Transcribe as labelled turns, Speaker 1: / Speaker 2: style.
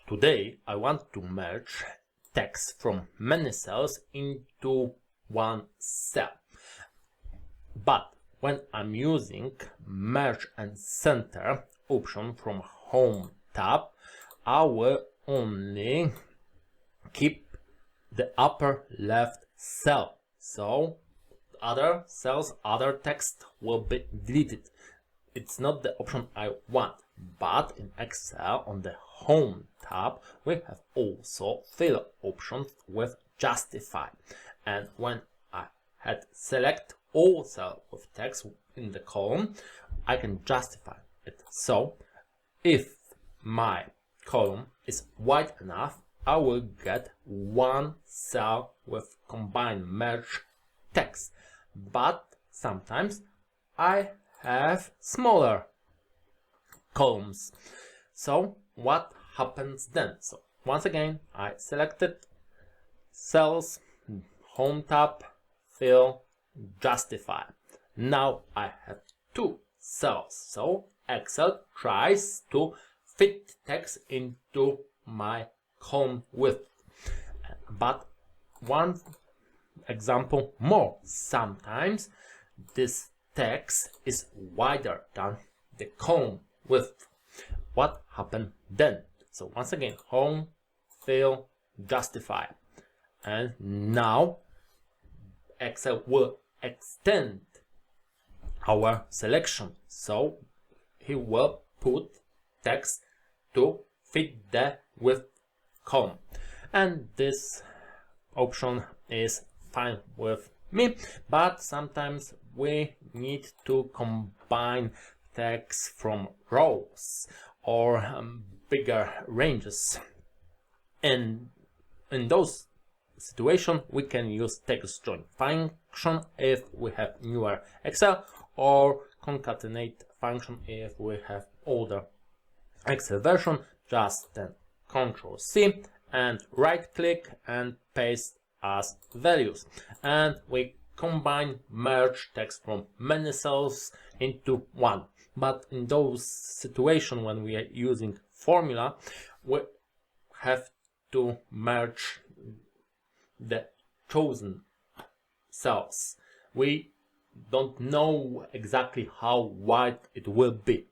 Speaker 1: Today I want to merge text from many cells into one cell. But when I'm using merge and center option from Home tab, I will only keep the upper left cell. So other cells, other text will be deleted. It's not the option I want, but in Excel on the Home tab we have also fill options with justify, and when I had select all cells with text in the column, I can justify it. So if my column is wide enough, I will get one cell with combined merge text, but sometimes I have smaller columns. So what happens then? So once again, I selected cells, Home tab, fill, justify. Now I have two cells. So Excel tries to fit text into my column width. But one example more. Sometimes this text is wider than the column width. What happened then? So once again, Home, fill, justify. And now Excel will extend our selection. So he will put text to fit the width column. And this option is fine with me, but sometimes we need to combine text from rows or bigger ranges, and in those situations we can use TEXTJOIN function if we have newer Excel, or CONCATENATE function if we have older Excel version. Just then Ctrl C and right click and paste as values, and we combine merge text from many cells into one. But in those situations when we are using formula, we have to merge the chosen cells. We don't know exactly how wide it will be.